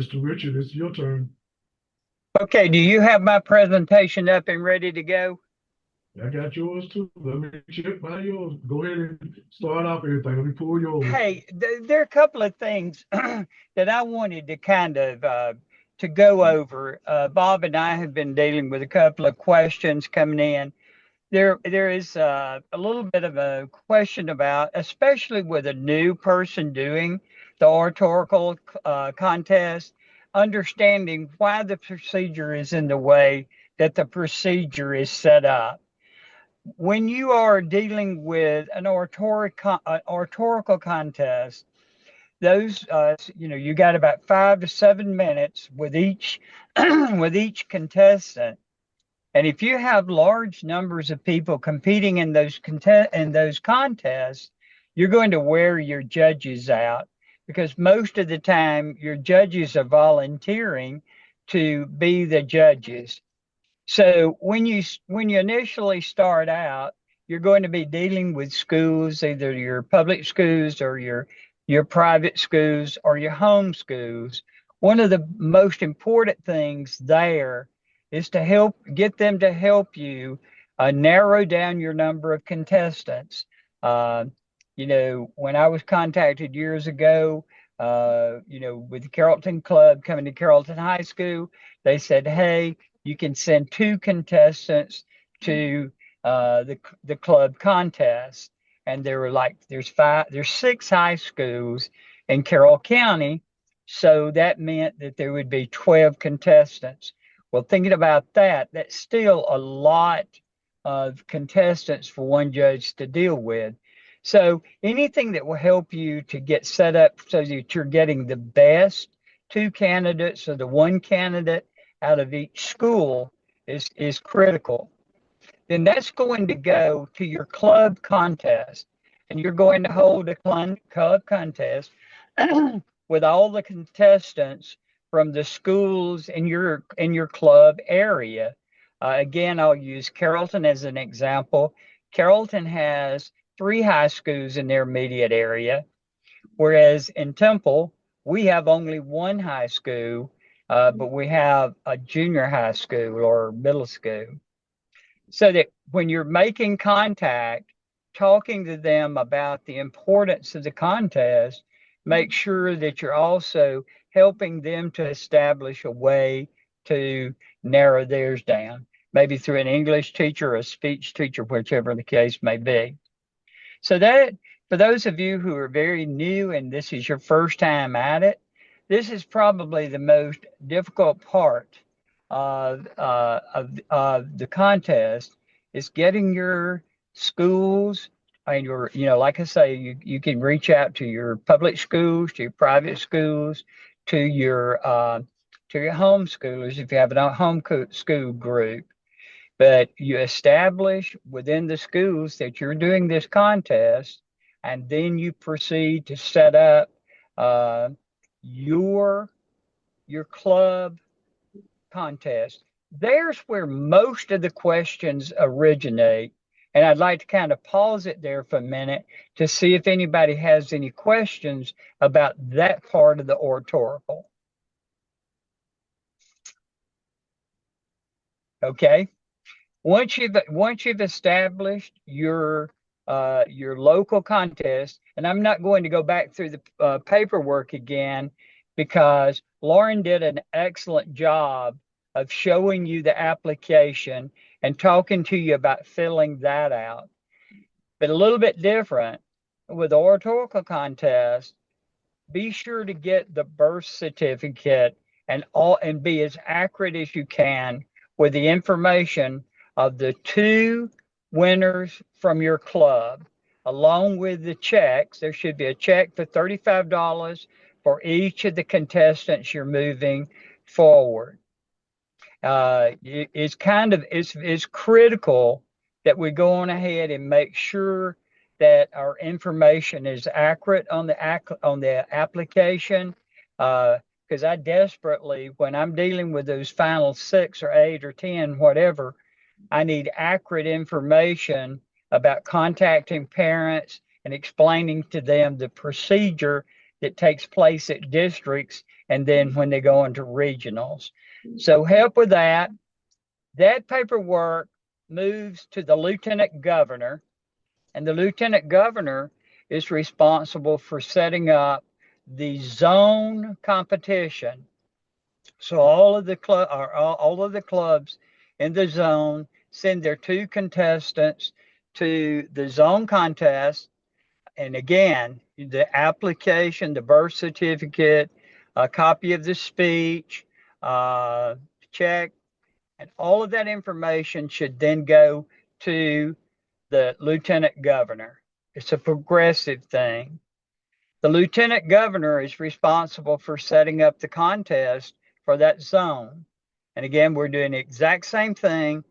Mr. Richard, it's your turn. Okay, do you have my presentation up and ready to go? I got yours too. Let me check by yours. Go ahead and start off everything. Let me pull yours. Hey, there are a couple of things that I wanted to kind of to go over. Bob and I have been dealing with a couple of questions coming in. There is a little bit of a question about, especially with a new person doing the oratorical contest, understanding why the procedure is in the way that the procedure is set up. When you are dealing with an oratorical contest, those you got about 5 to 7 minutes with each with each contestant, and if you have large numbers of people competing in those contests, you're going to wear your judges out, because most of the time your judges are volunteering to be the judges. So when you initially start out, you're going to be dealing with schools, either your public schools or your private schools or your home schools. One of the most important things there is to get them to help you narrow down your number of contestants. Uh, when I was contacted years ago, with the Carrollton Club coming to Carrollton High School, they said, "Hey, you can send two contestants to the club contest." And there were there's 6 high schools in Carroll County, so that meant that there would be 12 contestants. Well, thinking about that, that's still a lot of contestants for one judge to deal with. So anything that will help you to get set up so that you're getting the best two candidates or the one candidate out of each school is critical. Then that's going to go to your club contest, and you're going to hold a club contest with all the contestants from the schools in your club area. Again, I'll use Carrollton as an example. Carrollton has 3 high schools in their immediate area, whereas in Temple we have only one high school, but we have a junior high school or middle school. So that when you're making contact, talking to them about the importance of the contest, make sure that you're also helping them to establish a way to narrow theirs down, maybe through an English teacher or a speech teacher, whichever the case may be. So that, for those of you who are very new and this is your first time at it, this is probably the most difficult part of the contest, is getting your schools and like I say, you can reach out to your public schools, to your private schools, to your homeschoolers if you have a school group. But you establish within the schools that you're doing this contest, and then you proceed to set up uh, your your club contest. There's where most of the questions originate. And I'd like to kind of pause it there for a minute to see if anybody has any questions about that part of the oratorical. Okay. Once you've established your local contest, and I'm not going to go back through the paperwork again, because Lauren did an excellent job of showing you the application and talking to you about filling that out. But a little bit different with the oratorical contest, be sure to get the birth certificate and be as accurate as you can with the information of the two winners from your club, along with the checks. There should be a check for $35 for each of the contestants you're moving forward. It's critical that we go on ahead and make sure that our information is accurate on the application. Because I desperately, when I'm dealing with those final 6 or 8 or 10, whatever, I need accurate information about contacting parents and explaining to them the procedure that takes place at districts and then when they go into regionals. So help with that. That paperwork moves to the lieutenant governor, and the lieutenant governor is responsible for setting up the zone competition. So all of the clubs in the zone send their 2 contestants to the zone contest. And again, the application, the birth certificate, a copy of the speech, check, and all of that information should then go to the lieutenant governor. It's a progressive thing. The lieutenant governor is responsible for setting up the contest for that zone. And again, we're doing the exact same thing.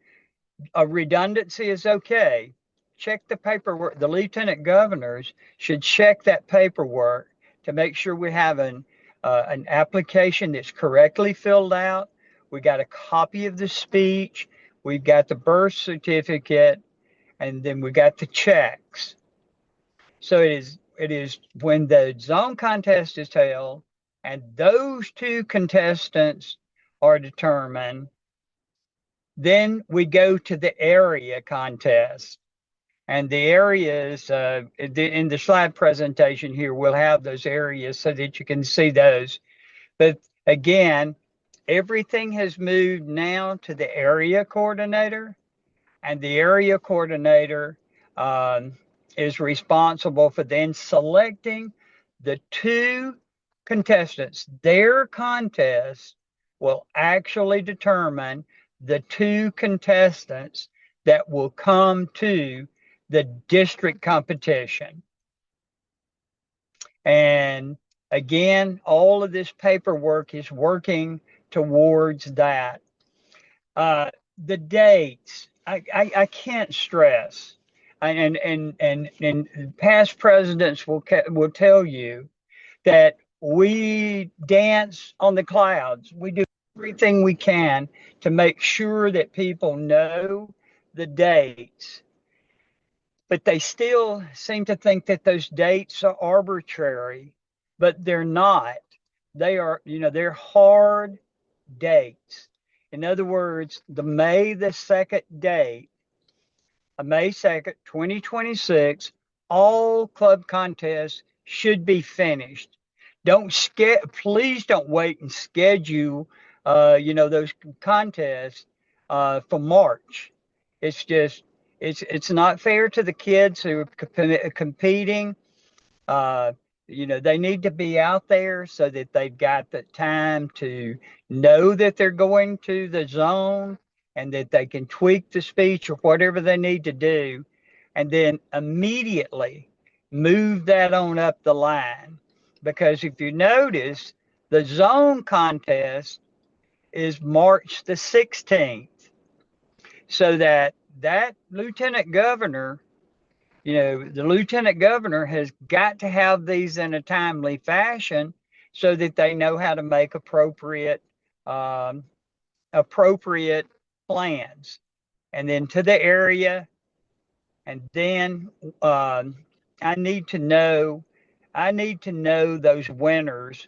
A redundancy is okay. Check the paperwork. The lieutenant governors should check that paperwork to make sure we have an application that's correctly filled out. We got a copy of the speech. We've got the birth certificate, and then we got the checks. So it is when the zone contest is held and those 2 contestants are determined, then we go to the area contest. And the areas, in the slide presentation here, we'll have those areas so that you can see those. But again, everything has moved now to the area coordinator, and the area coordinator is responsible for then selecting the 2 contestants. Their contest will actually determine the 2 contestants that will come to the district competition. And again, all of this paperwork is working towards that. The dates, I can't stress, and past presidents will tell you that we dance on the clouds. We do everything we can to make sure that people know the dates, but they still seem to think that those dates are arbitrary, but they're not. They are, they're hard dates. In other words, the May the 2nd date, May 2nd, 2026, all club contests should be finished. Please don't wait and schedule, those contests for March. It's just, it's not fair to the kids who are competing. They need to be out there so that they've got the time to know that they're going to the zone and that they can tweak the speech or whatever they need to do, and then immediately move that on up the line. Because if you notice, the zone contest is March the 16th. So that lieutenant governor, the lieutenant governor has got to have these in a timely fashion so that they know how to make appropriate plans. And then to the area, and then I need to know those winners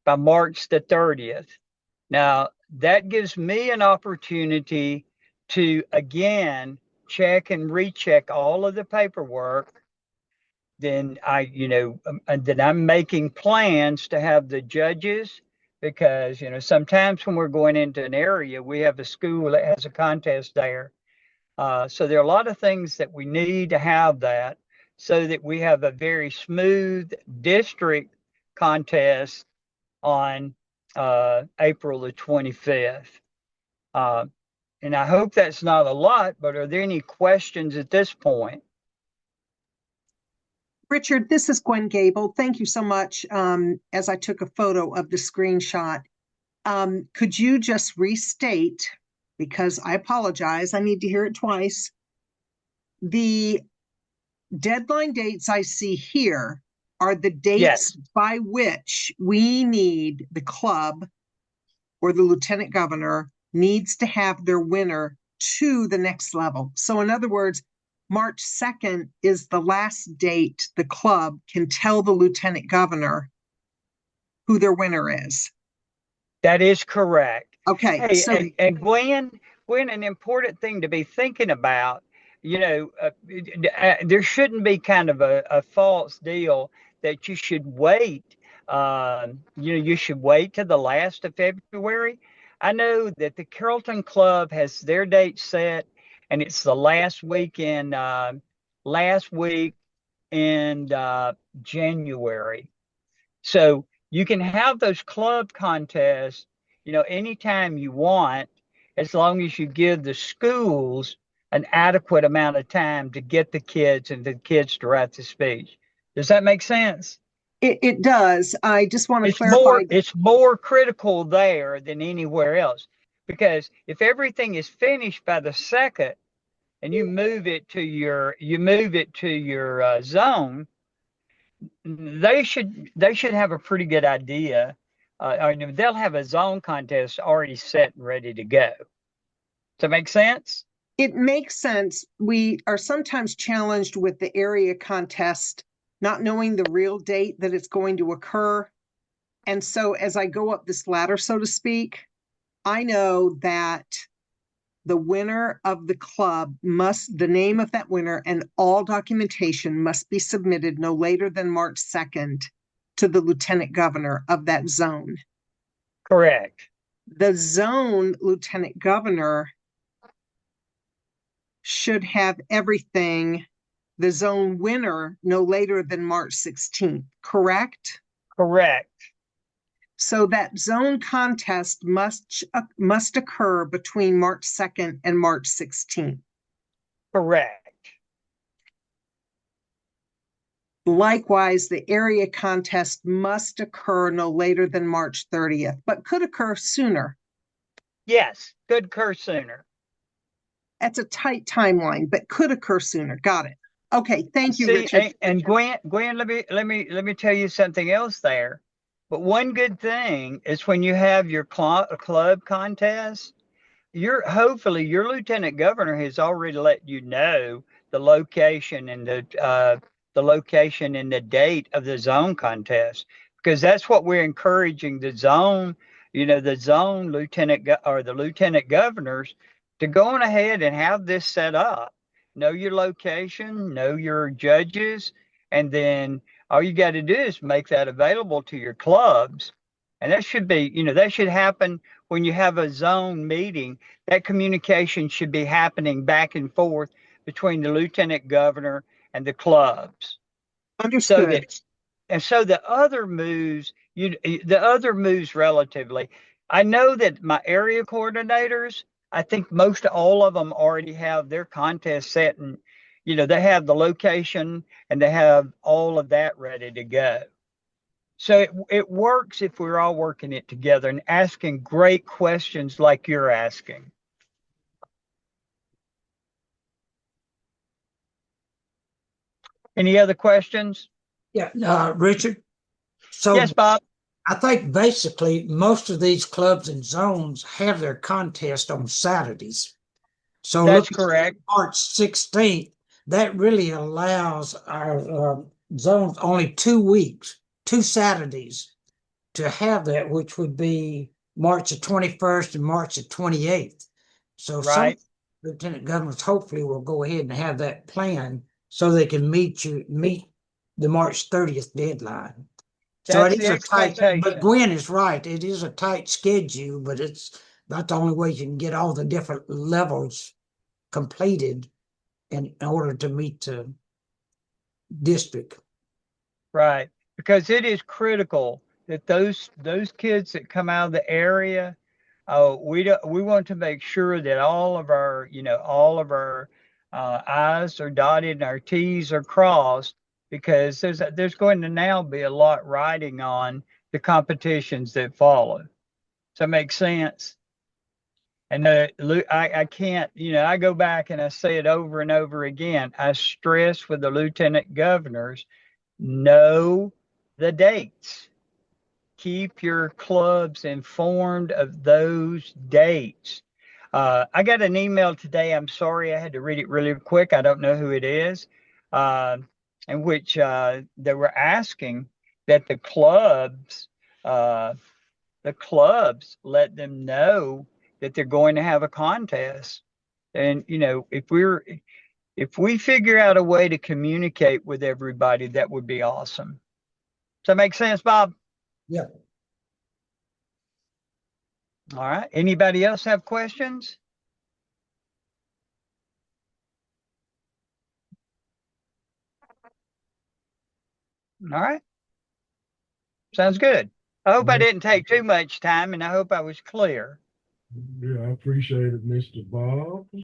by March the 30th. Now, that gives me an opportunity to, again, check and recheck all of the paperwork. Then I'm making plans to have the judges, because, sometimes when we're going into an area, we have a school that has a contest there. So there are a lot of things that we need to have that so that we have a very smooth district contest on April the 25th. And I hope that's not a lot, but are there any questions at this point? Richard, this is Gwen Gable. Thank you so much. As I took a photo of the screenshot, could you just restate, because I apologize, I need to hear it twice. The deadline dates I see here are the dates by which we need the club or the lieutenant governor needs to have their winner to the next level. So in other words, March 2nd is the last date the club can tell the lieutenant governor who their winner is. That is correct. Okay, Hey, so and Gwen, an important thing to be thinking about, there shouldn't be kind of a false deal that you should wait. You should wait to the last of February. I know that the Carrollton Club has their date set, and it's the last week in January. So you can have those club contests, anytime you want, as long as you give the schools an adequate amount of time to get the kids and the kids to write the speech. Does that make sense? it does. I just want to It's clarify. more critical there than anywhere else, because if everything is finished by the second and you move it to your zone, they should have a pretty good idea. They'll have a zone contest already set and ready to go. Does that make sense? It makes sense. We are sometimes challenged with the area contest, not knowing the real date that it's going to occur. And so as I go up this ladder, so to speak, I know that the winner of the club the name of that winner and all documentation must be submitted no later than March 2nd to the lieutenant governor of that zone. Correct. The zone lieutenant governor should have everything, the zone winner, no later than March 16th, correct? Correct. So that zone contest must occur between March 2nd and March 16th. Correct. Likewise, the area contest must occur no later than March 30th, but could occur sooner. Yes, could occur sooner. That's a tight timeline, but could occur sooner. Got it. Okay, thank you, Richard. And Gwen, let me tell you something else there. But one good thing is when you have your club contest, hopefully your lieutenant governor has already let you know the location and the date of the zone contest, because that's what we're encouraging the zone lieutenant or the lieutenant governors to go on ahead and have this set up. Know your location, know your judges, and then all you got to do is make that available to your clubs. And that should happen when you have a zone meeting. That communication should be happening back and forth between the lieutenant governor and the clubs. Understood. So the other moves relatively, I know that my area coordinators, I think most all of them already have their contest set, and they have the location and they have all of that ready to go. So it works if we're all working it together and asking great questions like you're asking. Any other questions? Yeah, Richard. So yes, Bob. I think basically most of these clubs and zones have their contest on Saturdays. So that's correct. March 16th, that really allows our zones only 2 weeks, 2 Saturdays to have that, which would be March the 21st and March the 28th. So right. Some lieutenant governors hopefully will go ahead and have that plan so they can meet the March 30th deadline. So it is a tight, but Gwen is right. It is a tight schedule, but it's not the only way you can get all the different levels completed in order to meet the district. Right, because it is critical that those kids that come out of the area, we want to make sure that all of our I's are dotted and our T's are crossed, because there's going to now be a lot riding on the competitions that follow. Does that make sense? And I can't, I go back and I say it over and over again. I stress with the lieutenant governors, know the dates. Keep your clubs informed of those dates. I got an email today. I'm sorry, I had to read it really quick. I don't know who it is, in which they were asking that the clubs the clubs, let them know that they're going to have a contest. And, you know, if we figure out a way to communicate with everybody, that would be awesome. Does that make sense, Bob? Yeah. All right. Anybody else have questions? All right. Sounds good. I hope I didn't take too much time, and I hope I was clear. Yeah, I appreciate it, Mr. Bob.